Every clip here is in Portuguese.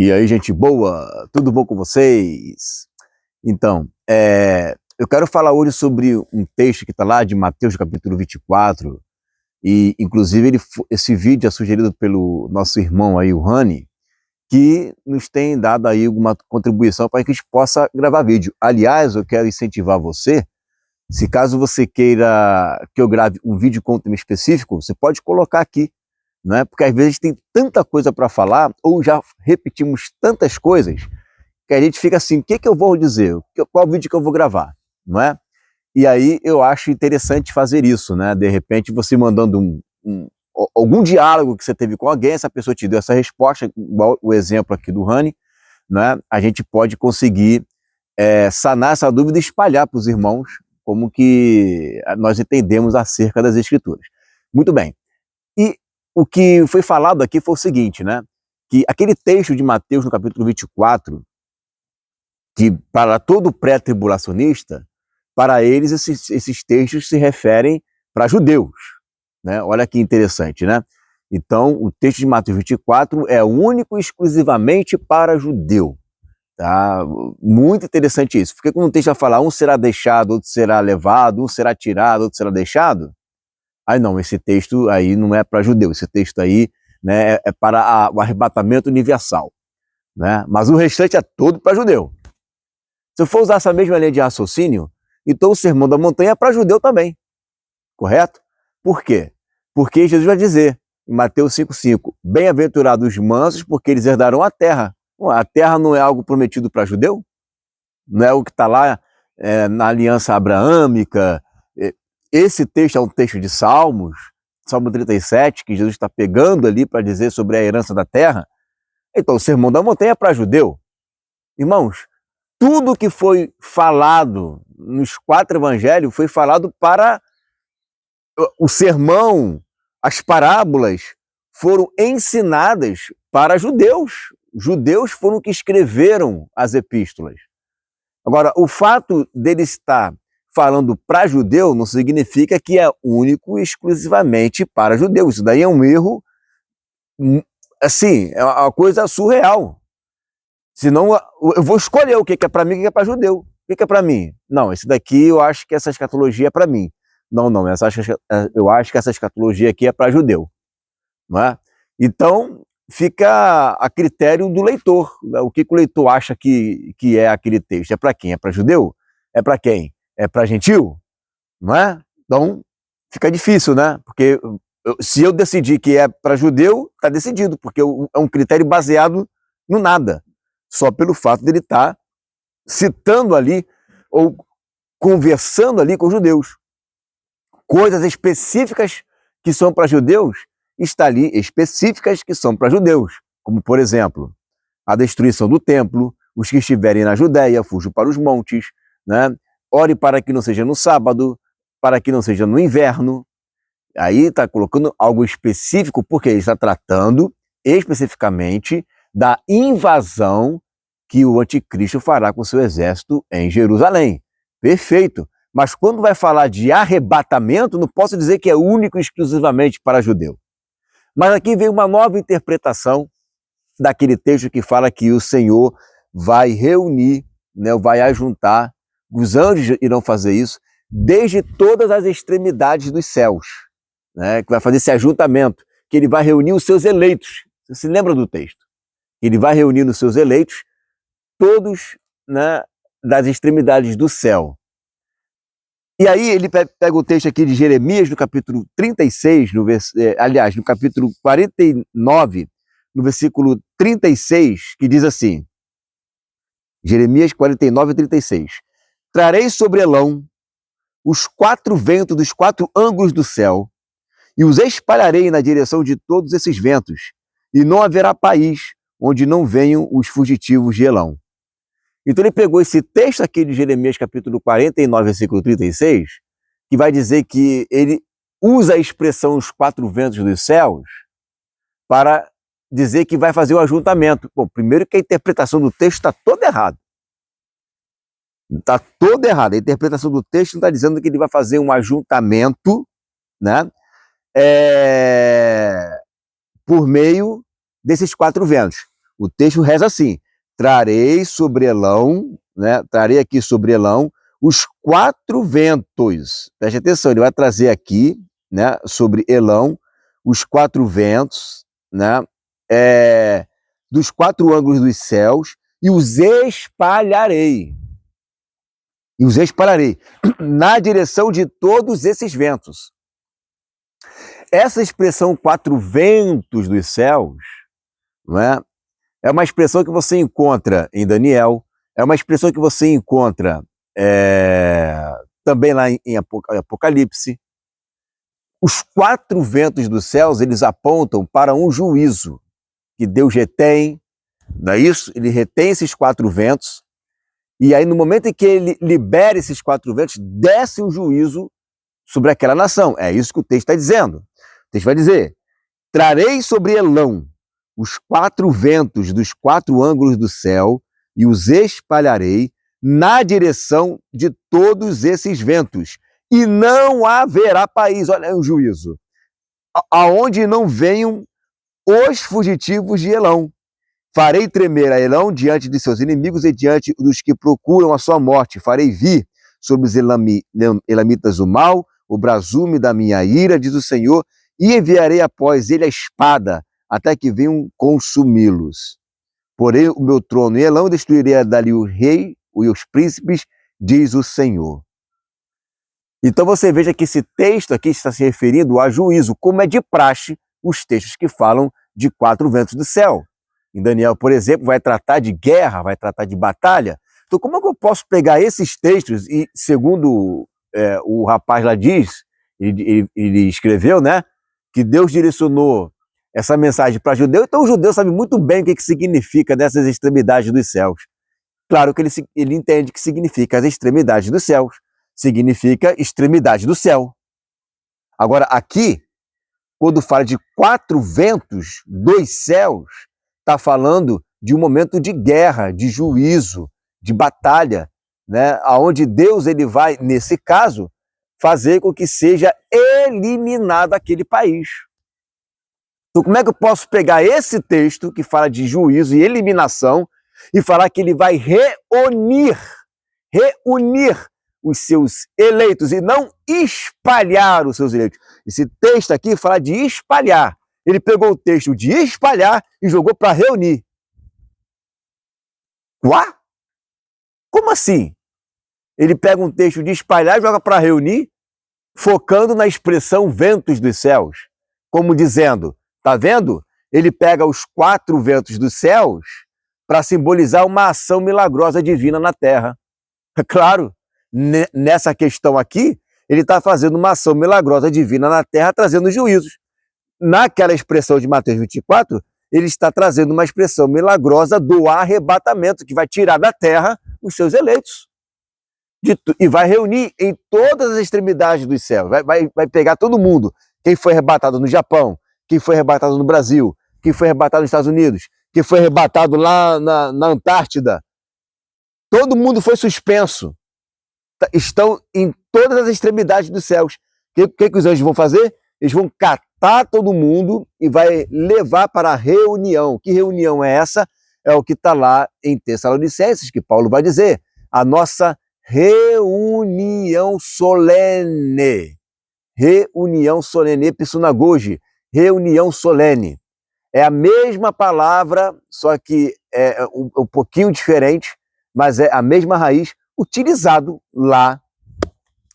E aí, gente boa, tudo bom com vocês? Então, eu quero falar hoje sobre um texto que está lá de Mateus, capítulo 24, e inclusive esse vídeo é sugerido pelo nosso irmão aí, o Rani, que nos tem dado aí uma contribuição para que a gente possa gravar vídeo. Aliás, eu quero incentivar você, se caso você queira que eu grave um vídeo com um tema específico, você pode colocar aqui, não é? Porque às vezes tem tanta coisa para falar, ou já repetimos tantas coisas, que a gente fica assim, o que eu vou dizer? Qual vídeo que eu vou gravar? Não é? E aí eu acho interessante fazer isso, né? De repente você mandando algum diálogo que você teve com alguém, essa pessoa te deu essa resposta, igual o exemplo aqui do Rani, né? A gente pode conseguir sanar essa dúvida e espalhar para os irmãos como que nós entendemos acerca das Escrituras. Muito bem. E o que foi falado aqui foi o seguinte, né? Que aquele texto de Mateus, no capítulo 24, que para todo pré-tribulacionista, para eles esses textos se referem para judeus, né? Olha que interessante, né? Então, o texto de Mateus 24 é único e exclusivamente para judeu. Tá? Muito interessante isso. Porque quando o texto vai falar, um será deixado, outro será levado, um será tirado, outro será deixado, aí não, esse texto aí não é para judeu, esse texto aí, né, é para o arrebatamento universal, né? Mas o restante é todo para judeu. Se eu for usar essa mesma linha de raciocínio, então o Sermão da Montanha é para judeu também, correto? Por quê? Porque Jesus vai dizer, em Mateus 5,5, bem-aventurados os mansos, porque eles herdarão a terra. A terra não é algo prometido para judeu? Não é o que está lá na aliança abraâmica? Esse texto é um texto de Salmos, Salmo 37, que Jesus está pegando ali para dizer sobre a herança da terra. Então, o Sermão da Montanha é para judeu. Irmãos, tudo que foi falado nos 4 evangelhos foi falado para o sermão, as parábolas foram ensinadas para judeus. Judeus foram que escreveram as epístolas. Agora, o fato dele estar falando para judeu não significa que é único e exclusivamente para judeu. Isso daí é um erro, assim, é uma coisa surreal. Senão eu vou escolher o que é para mim e o que é para judeu. O que é para mim? Não, esse daqui eu acho que essa escatologia é para mim. Não, eu acho que essa escatologia aqui é para judeu. Não é? Então, fica a critério do leitor. O que o leitor acha que é aquele texto? É para quem? É para judeu? É para quem? É para gentil? Não é? Então, fica difícil, né? Porque se eu decidir que é para judeu, está decidido, porque é um critério baseado no nada. Só pelo fato dele estar citando ali, ou conversando ali com os judeus. Coisas específicas que são para judeus, está ali específicas que são para judeus, como, por exemplo, a destruição do templo, os que estiverem na Judéia, fujam para os montes, né? Ore para que não seja no sábado, para que não seja no inverno. Aí está colocando algo específico, porque ele está tratando especificamente da invasão que o anticristo fará com seu exército em Jerusalém. Perfeito. Mas quando vai falar de arrebatamento, não posso dizer que é único e exclusivamente para judeu. Mas aqui vem uma nova interpretação daquele texto que fala que o Senhor vai reunir, né, vai ajuntar, os anjos irão fazer isso, desde todas as extremidades dos céus, né, que vai fazer esse ajuntamento, que ele vai reunir os seus eleitos. Você se lembra do texto? Ele vai reunir os seus eleitos, todos, né, das extremidades do céu. E aí ele pega o texto aqui de Jeremias, no capítulo 36, no capítulo 49, no versículo 36, que diz assim, Jeremias 49, 36, trarei sobre Elão os 4 ventos dos 4 ângulos do céu, e os espalharei na direção de todos esses ventos, e não haverá país onde não venham os fugitivos de Elão. Então ele pegou esse texto aqui de Jeremias, capítulo 49, versículo 36, que vai dizer que ele usa a expressão os 4 ventos dos céus para dizer que vai fazer o ajuntamento. Bom, primeiro que a interpretação do texto está toda errada. Está toda errada. A interpretação do texto não está dizendo que ele vai fazer um ajuntamento, né, por meio desses 4 ventos. O texto reza assim: trarei sobre Elão, né? Trarei aqui sobre Elão os 4 ventos. Preste atenção, ele vai trazer aqui, né, sobre Elão os 4 ventos, né? Dos 4 ângulos dos céus, e os espalharei. E os espalharei na direção de todos esses ventos. Essa expressão 4 ventos dos céus, não é? É uma expressão que você encontra em Daniel, é uma expressão que você encontra também lá em Apocalipse. Os 4 ventos dos céus, eles apontam para um juízo que Deus retém, não é isso? Ele retém esses 4 ventos, e aí no momento em que ele libera esses 4 ventos, desce um juízo sobre aquela nação. É isso que o texto está dizendo. O texto vai dizer: trarei sobre Elão os 4 ventos dos 4 ângulos do céu e os espalharei na direção de todos esses ventos. E não haverá país, olha o juízo, aonde não venham os fugitivos de Elão. Farei tremer a Elão diante de seus inimigos e diante dos que procuram a sua morte. Farei vir sobre os elamitas o mal, o brasume da minha ira, diz o Senhor, e enviarei após ele a espada, até que venham consumi-los. Porém, o meu trono em Elão destruirei dali o rei e os príncipes, diz o Senhor. Então você veja que esse texto aqui está se referindo a juízo, como é de praxe os textos que falam de 4 ventos do céu. Em Daniel, por exemplo, vai tratar de guerra, vai tratar de batalha. Então como é que eu posso pegar esses textos e, segundo o rapaz lá diz, ele escreveu, né, que Deus direcionou essa mensagem para judeu, então o judeu sabe muito bem o que significa dessas extremidades dos céus. Claro que ele entende que significa as extremidades dos céus, significa extremidade do céu. Agora, aqui, quando fala de 4 ventos dos céus, está falando de um momento de guerra, de juízo, de batalha, né? Onde Deus ele vai, nesse caso, fazer com que seja eliminado aquele país. Então, como é que eu posso pegar esse texto que fala de juízo e eliminação e falar que ele vai reunir os seus eleitos e não espalhar os seus eleitos? Esse texto aqui fala de espalhar. Ele pegou o texto de espalhar e jogou para reunir. Uá? Como assim? Ele pega um texto de espalhar e joga para reunir, focando na expressão ventos dos céus, como dizendo, tá vendo? Ele pega os 4 ventos dos céus para simbolizar uma ação milagrosa divina na terra. É claro, nessa questão aqui, ele está fazendo uma ação milagrosa divina na terra, trazendo juízos. Naquela expressão de Mateus 24, ele está trazendo uma expressão milagrosa do arrebatamento, que vai tirar da terra os seus eleitos. E vai reunir em todas as extremidades dos céus, vai pegar todo mundo. Quem foi arrebatado no Japão, quem foi arrebatado no Brasil, quem foi arrebatado nos Estados Unidos, quem foi arrebatado lá na Antártida. Todo mundo foi suspenso. Estão em todas as extremidades dos céus. O que os anjos vão fazer? Eles vão catar todo mundo e vai levar para a reunião. Que reunião é essa? É o que está lá em Tessalonicenses, que Paulo vai dizer. A nossa reunião solene. Reunião solene, episunagoge. Reunião solene. É a mesma palavra, só que é um pouquinho diferente, mas é a mesma raiz, utilizado lá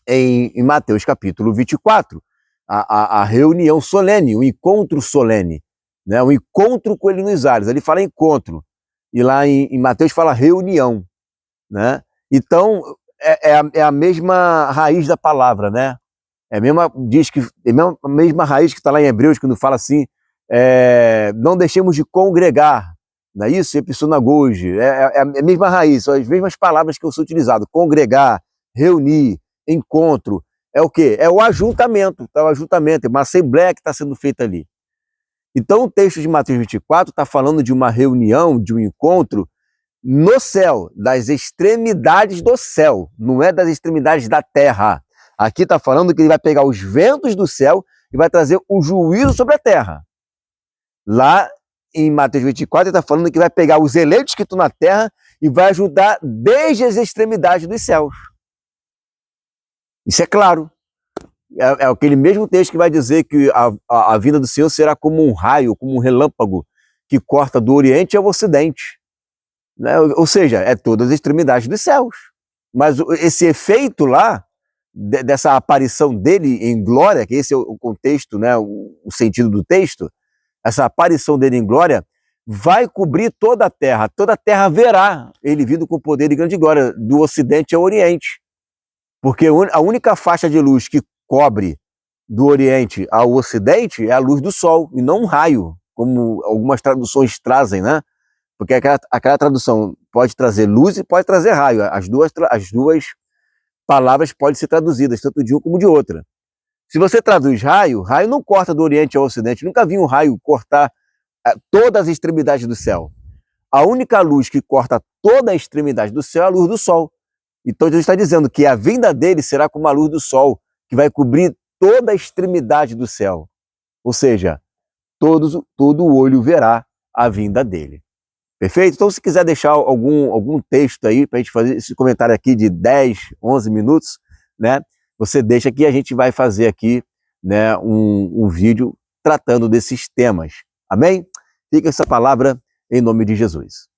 em Mateus capítulo 24. A reunião solene, o encontro solene, né? O encontro com ele nos ares. Ele fala encontro, e lá em Mateus fala reunião, né? Então, é a mesma raiz da palavra, né? É a mesma raiz que está lá em Hebreus, quando fala assim, não deixemos de congregar, não é isso? Episunagoge, é a mesma raiz, são as mesmas palavras que eu sou utilizado, congregar, reunir, encontro. É o quê? É o ajuntamento, é uma assembleia que está sendo feita ali. Então o texto de Mateus 24 está falando de uma reunião, de um encontro no céu, das extremidades do céu, não é das extremidades da terra. Aqui está falando que ele vai pegar os ventos do céu e vai trazer o juízo sobre a terra. Lá em Mateus 24, ele está falando que vai pegar os eleitos que estão na terra e vai ajudar desde as extremidades dos céus. Isso é claro. É aquele mesmo texto que vai dizer que a vinda do Senhor será como um raio, como um relâmpago que corta do Oriente ao Ocidente. Né? Ou seja, é todas as extremidades dos céus. Mas esse efeito lá, dessa aparição dele em glória, que esse é o contexto, né, o sentido do texto, essa aparição dele em glória vai cobrir toda a terra verá ele vindo com poder e grande glória, do Ocidente ao Oriente. Porque a única faixa de luz que cobre do Oriente ao Ocidente é a luz do Sol, e não um raio, como algumas traduções trazem, né? Porque aquela tradução pode trazer luz e pode trazer raio. As duas palavras podem ser traduzidas, tanto de uma como de outra. Se você traduz raio, raio não corta do Oriente ao Ocidente. Nunca vi um raio cortar todas as extremidades do céu. A única luz que corta toda a extremidade do céu é a luz do Sol. Então Jesus está dizendo que a vinda dele será como a luz do Sol, que vai cobrir toda a extremidade do céu. Ou seja, todo olho verá a vinda dele. Perfeito? Então, se quiser deixar algum texto aí para a gente fazer esse comentário aqui de 10, 11 minutos, né? Você deixa que a gente vai fazer aqui, né, um vídeo tratando desses temas. Amém? Fica essa palavra em nome de Jesus.